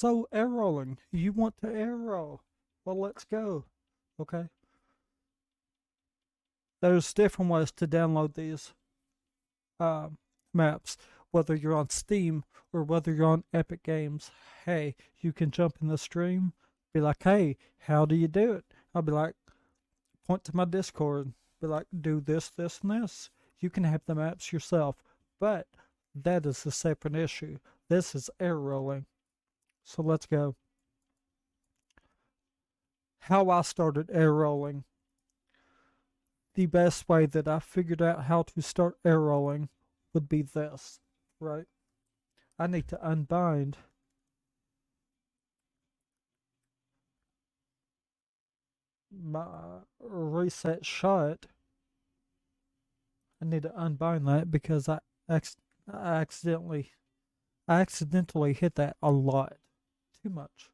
So air rolling, you want to air roll? Well, let's go. Okay. There's different ways to download these uh, maps, whether you're on Steam or whether you're on Epic Games. Hey, you can jump in the stream, be like, hey, how do you do it? I'll be like, point to my Discord, be like, do this, this, and this. You can have the maps yourself, but that is a separate issue. This is air rolling. So let's go. How I started air rolling. The best way that I figured out how to start air rolling would be this, right? I need to unbind my reset shot. I need to unbind that because I accidentally hit that a lot. Too much.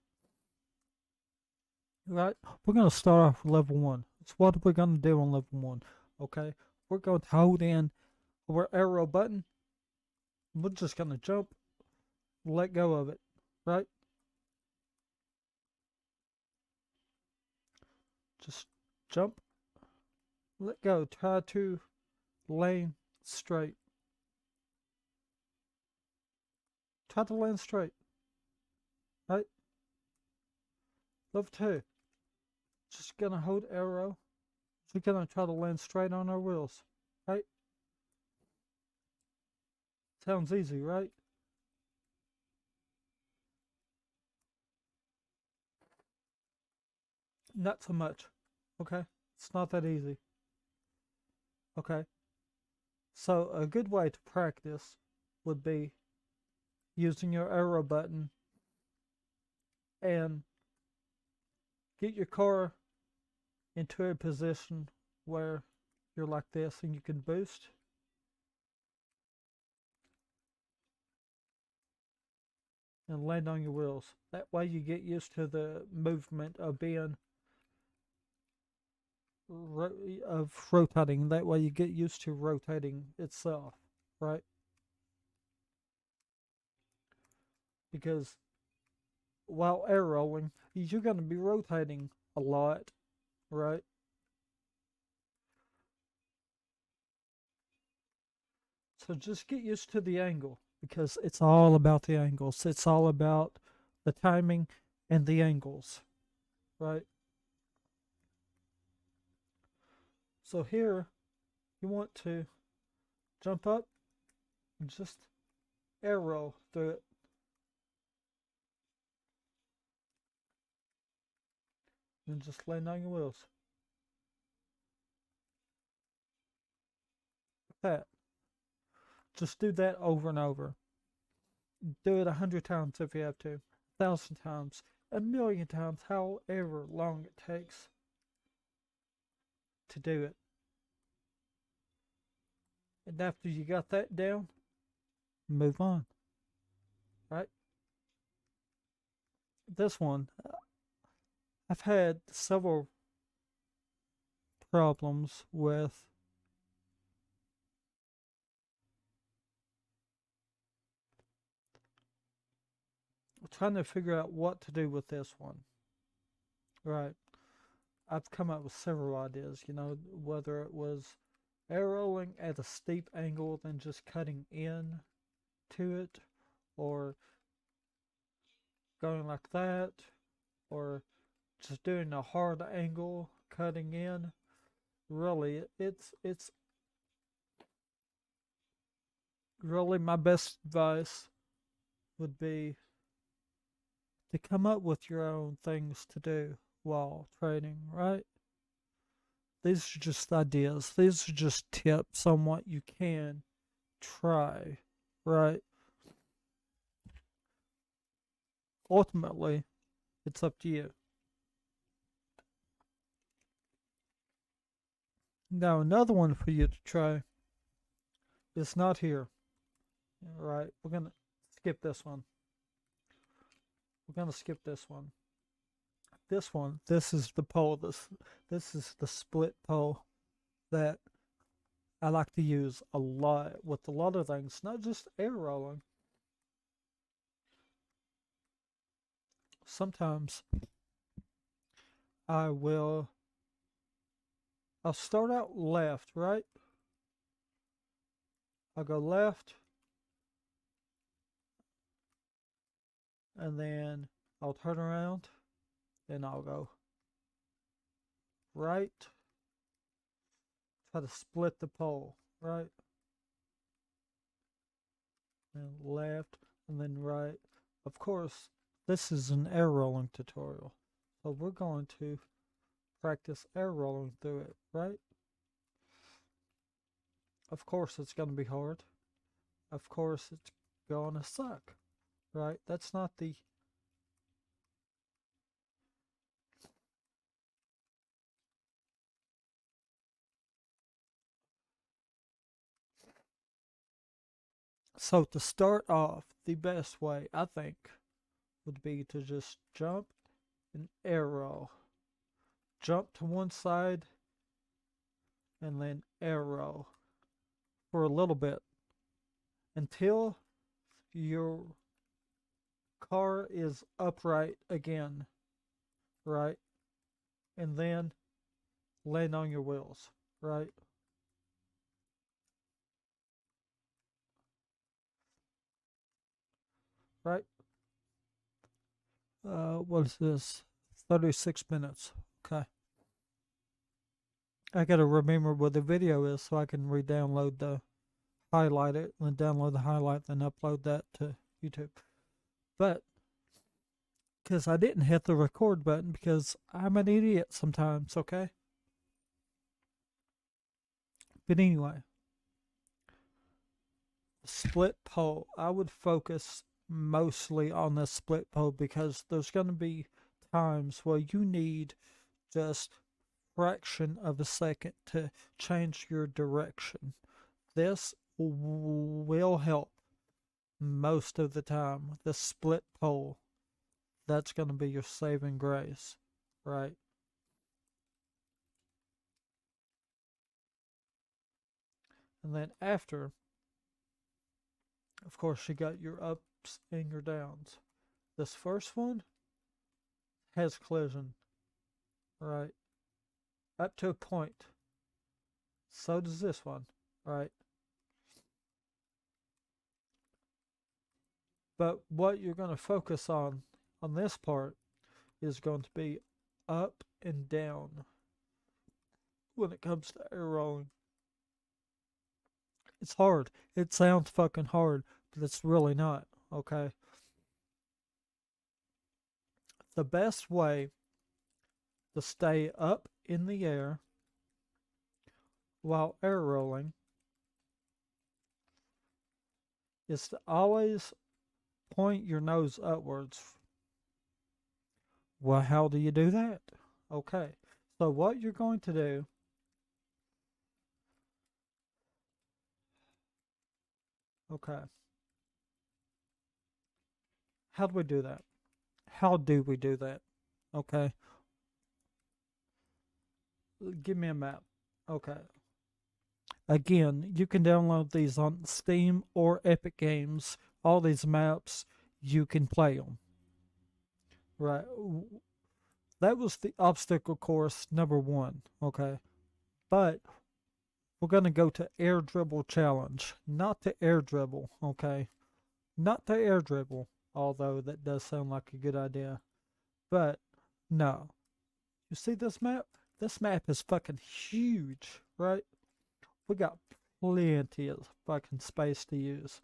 Right? We're gonna start off with level one. That's what we're gonna do on level one. Okay? We're going to hold in our arrow button. We're just gonna jump, let go of it. Right? Just jump, let go. Try to lane straight. Try to land straight. Right? Level two. Just gonna hold arrow. Just gonna try to land straight on our wheels. Right? Sounds easy, right? Not so much. Okay? It's not that easy. Okay? So a good way to practice would be using your arrow button and get your car into a position where you're like this and you can boost. And land on your wheels. That way you get used to the movement of being rotating. That way you get used to rotating itself, right? Because while air rolling, you're going to be rotating a lot, right? So just get used to the angle because it's all about the angles. It's all about the timing and the angles, right? So here you want to jump up and just arrow through it. And just land on your wheels. Like that. Just do that over and over. Do it 100 times if you have to, 1,000 times, 1,000,000 times, however long it takes to do it. And after you got that down, move on. Right? This one, I've had several problems with trying to figure out what to do with this one. Right. I've come up with several ideas, whether it was arrowing at a steep angle, then just cutting in to it, or going like that, or just doing a hard angle, cutting in. Really, it's really my best advice would be to come up with your own things to do while training, right? These are just ideas. These are just tips on what you can try, right? Ultimately, it's up to you. Now, another one for you to try is not here, right? We're gonna skip this one. We're gonna skip this one. This one, this is the pole. This is the split pole that I like to use a lot with a lot of things, not just air rolling. sometimes I'll start out left, right? I'll go left, and then I'll turn around, and I'll go right, try to split the pole, right? And left, and then right. Of course, this is an air rolling tutorial, so we're going to practice air rolling through it, right? Of course, it's going to be hard. Of course, it's going to suck, right? That's not the So to start off, the best way I think would be to just jump and air roll. Jump to one side and then air roll for a little bit until your car is upright again, right? And then land on your wheels, right? Right? What is this? 36 minutes. Okay. I gotta remember what the video is so I can re-download highlight it, and then download the highlight, then upload that to YouTube. But because I didn't hit the record button because I'm an idiot sometimes, okay? But anyway, split pole. I would focus mostly on the split pole because there's going to be times where you need just fraction of a second to change your direction. This will help most of the time. The split pole, that's going to be your saving grace, right? And then after, of course, you got your ups and your downs. This first one has collision, right? Up to a point. So does this one, right? But what you're going to focus on this part is going to be up and down when it comes to air rolling. It's hard. It sounds fucking hard, but it's really not, okay? The best way to stay up in the air while air rolling is to always point your nose upwards. Well, how do you do that? Okay, so what you're going to do, okay, how do we do that? How do we do that? Okay, give me a map. Okay. Again, you can download these on Steam or Epic Games. All these maps, you can play them. Right. That was the obstacle course number 1. Okay. But we're going to go to air dribble challenge, not the air dribble. Okay. Not the air dribble, although that does sound like a good idea. But no. You see this map? This map is fucking huge, right? We got plenty of fucking space to use.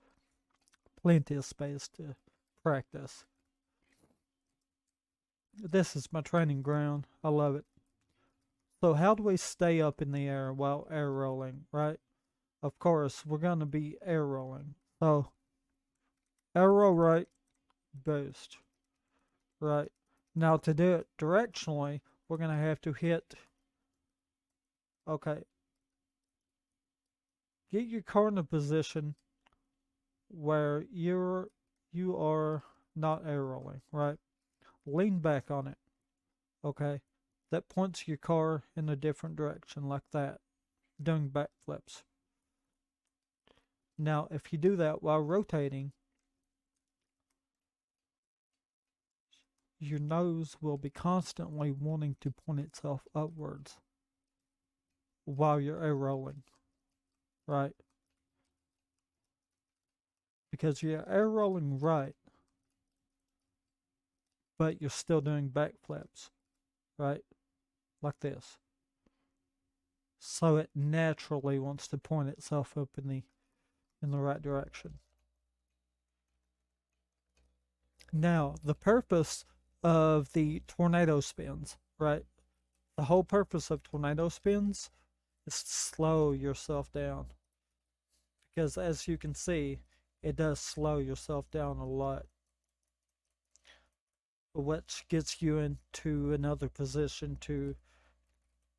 Plenty of space to practice. This is my training ground. I love it. So how do we stay up in the air while air rolling, right? Of course, we're going to be air rolling. So air roll right, boost, right? Now to do it directionally, we're going to have to hit, okay, get your car in a position where you are not air rolling, right? Lean back on it, okay? That points your car in a different direction like that, doing backflips. Now, if you do that while rotating, your nose will be constantly wanting to point itself upwards while you're air rolling, right? Because you're air rolling right, but you're still doing backflips, right? Like this. So it naturally wants to point itself up in the right direction. Now, the purpose of the tornado spins, right? The whole purpose of tornado spins is to slow yourself down. Because as you can see, it does slow yourself down a lot, which gets you into another position to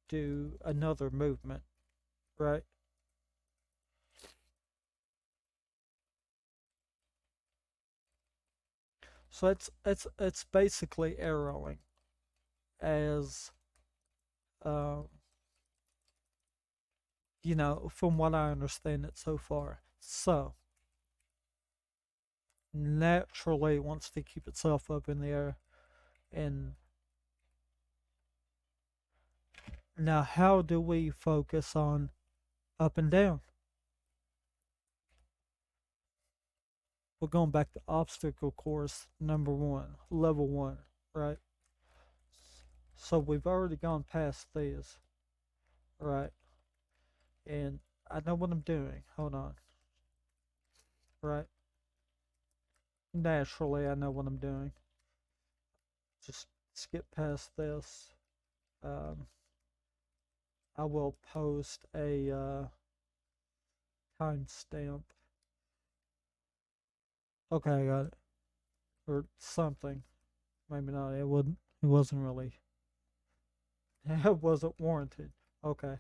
do another movement, right? So it's basically arrowing as um, from what I understand it so far. So naturally wants to keep itself up in the air. And now how do we focus on up and down? We're going back to obstacle course number 1, level 1, right? So we've already gone past these, right? And I know what I'm doing. Hold on. Right? Naturally, I know what I'm doing. Just skip past this. Um, I will post a timestamp. Okay, I got it. Or something. Maybe not. It wouldn't. It wasn't really. It wasn't warranted. Okay.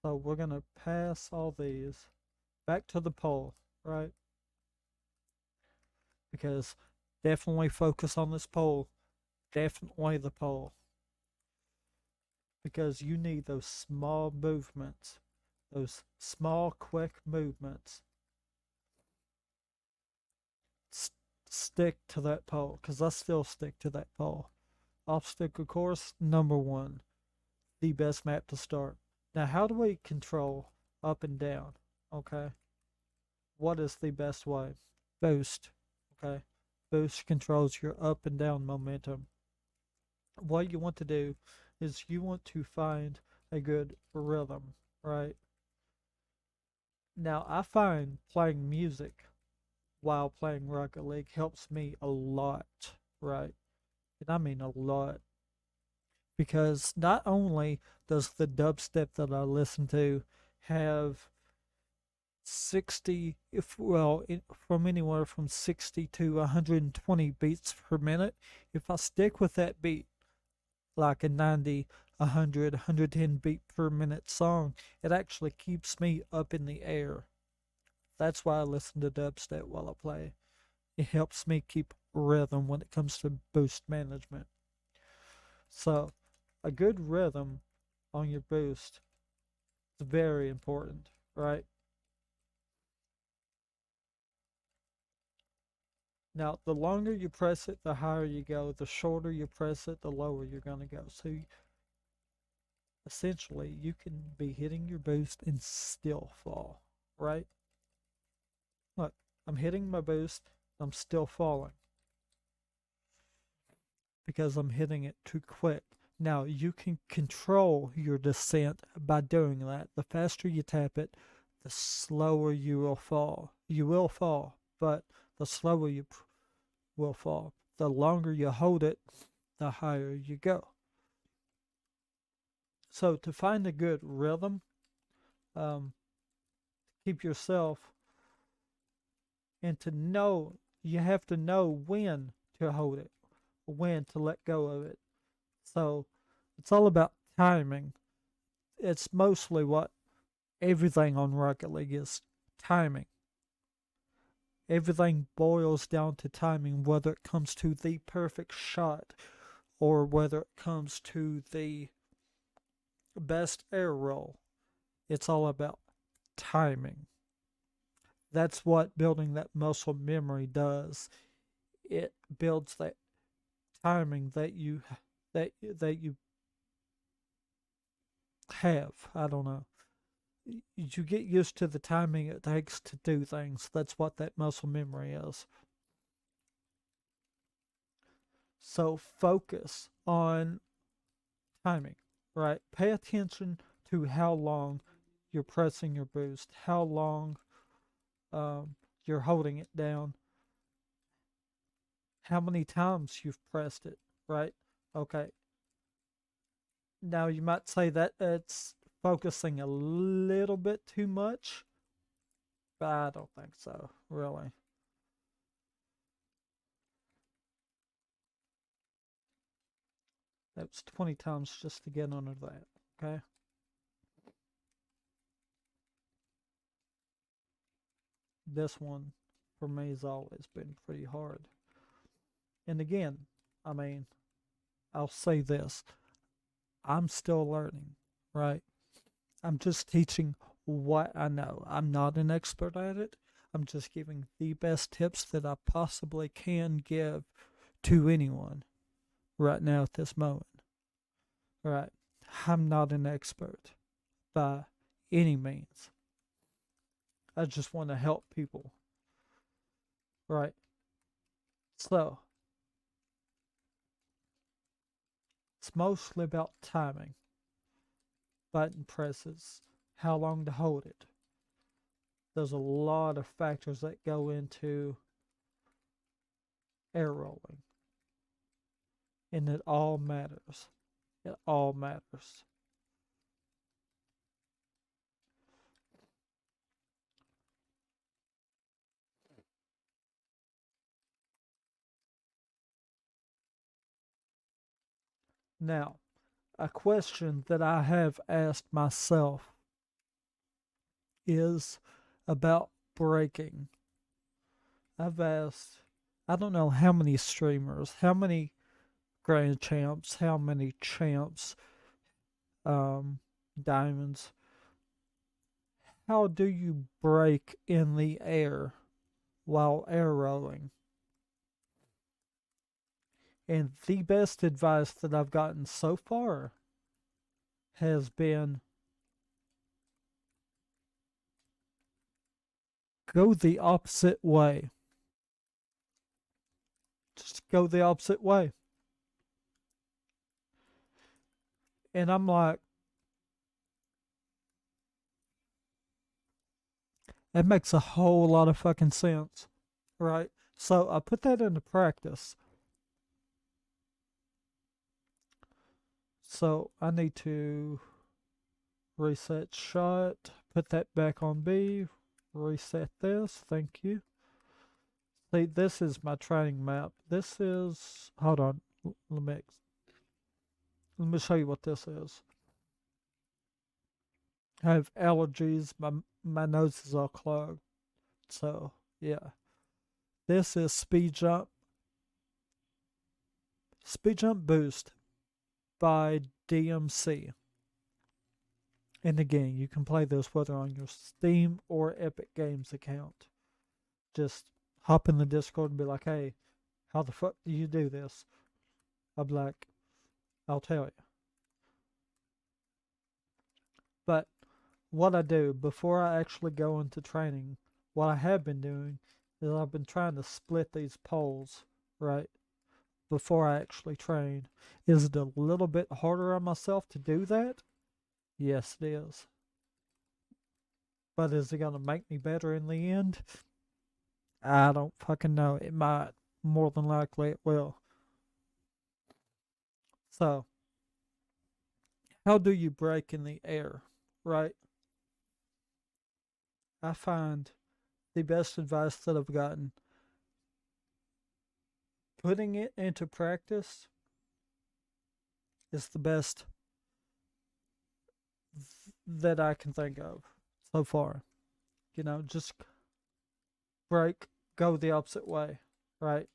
So we're gonna pass all these back to the pole, right? Because definitely focus on this pole. Definitely the pole. Because you need those small movements, those small, quick movements. Stick to that pole, because I still stick to that pole. Obstacle course number 1, the best map to start. Now, how do we control up and down? Okay. What is the best way? Boost. Okay. Boost controls your up and down momentum. What you want to do is you want to find a good rhythm, right? Now, I find playing music while playing Rocket League helps me a lot, right? And I mean a lot. Because not only does the dubstep that I listen to have 60, from anywhere from 60 to 120 beats per minute, if I stick with that beat, like a 90, 100, 110 beat per minute song, it actually keeps me up in the air. That's why I listen to dubstep while I play. It helps me keep rhythm when it comes to boost management. So, a good rhythm on your boost is very important, right? Now, the longer you press it, the higher you go. The shorter you press it, the lower you're going to go. So, essentially, you can be hitting your boost and still fall, right? Look, I'm hitting my boost, I'm still falling because I'm hitting it too quick. Now, you can control your descent by doing that. The faster you tap it, the slower you will fall. You will fall, but the slower you will fall. The longer you hold it, the higher you go. So, to find a good rhythm, keep yourself, and to know, you have to know when to hold it, when to let go of it. So, it's all about timing. It's mostly what everything on Rocket League is: timing. Everything boils down to timing, whether it comes to the perfect shot or whether it comes to the best air roll. It's all about timing. That's what building that muscle memory does. It builds that timing that you have. I don't know. You get used to the timing it takes to do things. That's what that muscle memory is. So focus on timing, right? Pay attention to how long you're pressing your boost, how long you're holding it down, how many times you've pressed it, right? Okay. Now you might say that it's focusing a little bit too much, but I don't think so, really. That's 20 times just to get under that, okay? This one, for me, has always been pretty hard. And again, I mean, I'll say this. I'm still learning, right? I'm just teaching what I know. I'm not an expert at it. I'm just giving the best tips that I possibly can give to anyone right now at this moment. Right? I'm not an expert by any means. I just want to help people. Right? So, it's mostly about timing, button presses, how long to hold it. There's a lot of factors that go into air rolling, and it all matters. It all matters. Now, a question that I have asked myself is about breaking. I've asked, I don't know how many streamers, how many grand champs, how many champs, diamonds. How do you break in the air while air rolling? And the best advice that I've gotten so far has been go the opposite way. Just go the opposite way. And I'm like, that makes a whole lot of fucking sense, right? So I put that into practice. So I need to reset shot, put that back on B, reset this, thank you. See, this is my training map. This is, hold on, let me show you what this is. I have allergies, my nose is all clogged. So, yeah. This is speed jump boost by DMC. And again, you can play this whether on your Steam or Epic Games account. Just hop in the Discord and be like, hey, how the fuck do you do this? I'll be like, I'll tell you. But what I do before I actually go into training, what I have been doing is I've been trying to split these poles, right? Before I actually train. Is it a little bit harder on myself to do that? Yes, it is. But is it going to make me better in the end? I don't fucking know. It might. More than likely it will. So, how do you break in the air, right? I find the best advice that I've gotten putting it into practice is the best that I can think of so far. Just break, go the opposite way, right?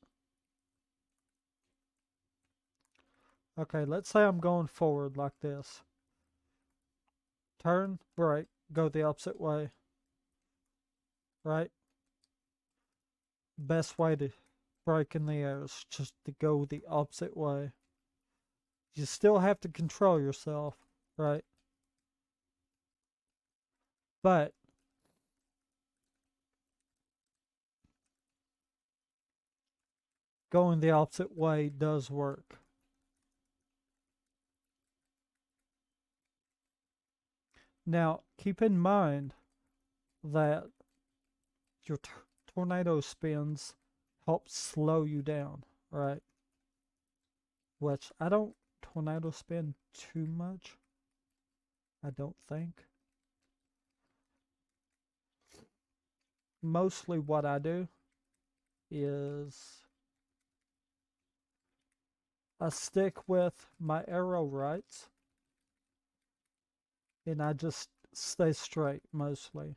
Okay, let's say I'm going forward like this. Turn, break, go the opposite way, right? Best way to break in the air is just to go the opposite way. You still have to control yourself, right? But going the opposite way does work. Now, keep in mind that your tornado spins help slow you down, right? Which I don't tornado spin too much. I don't think. Mostly what I do is I stick with my arrow rights and I just stay straight mostly.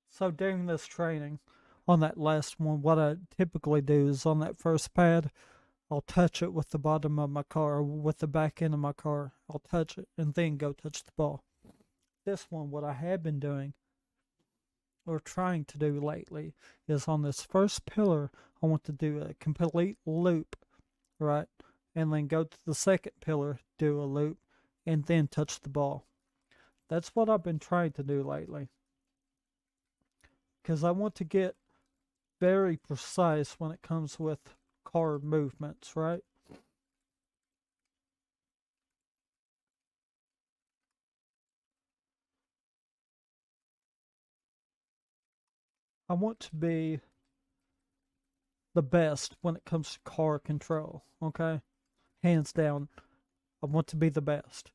So during this training, on that last one, what I typically do is on that first pad, I'll touch it with the bottom of my car, or with the back end of my car. I'll touch it and then go touch the ball. This one, what I have been doing, or trying to do lately, is on this first pillar, I want to do a complete loop, right? And then go to the second pillar, do a loop, and then touch the ball. That's what I've been trying to do lately. Because I want to get very precise when it comes with car movements, right? I want to be the best when it comes to car control, okay? Hands down, I want to be the best.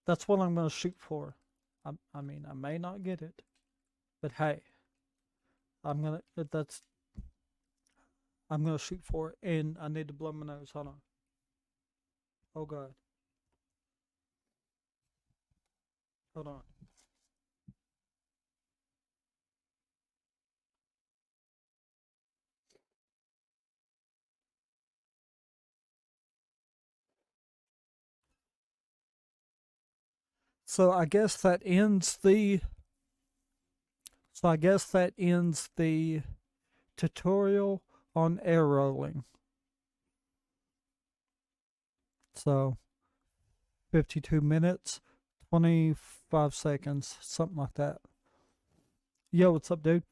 That's what I'm going to shoot for. I mean, I may not get it, but hey, that's, I'm gonna shoot for it, and I need to blow my nose. Hold on. Oh God. Hold on. So I guess that ends the. So I guess that ends the tutorial on air rolling. So 52 minutes, 25 seconds, something like that. Yo, what's up, dude?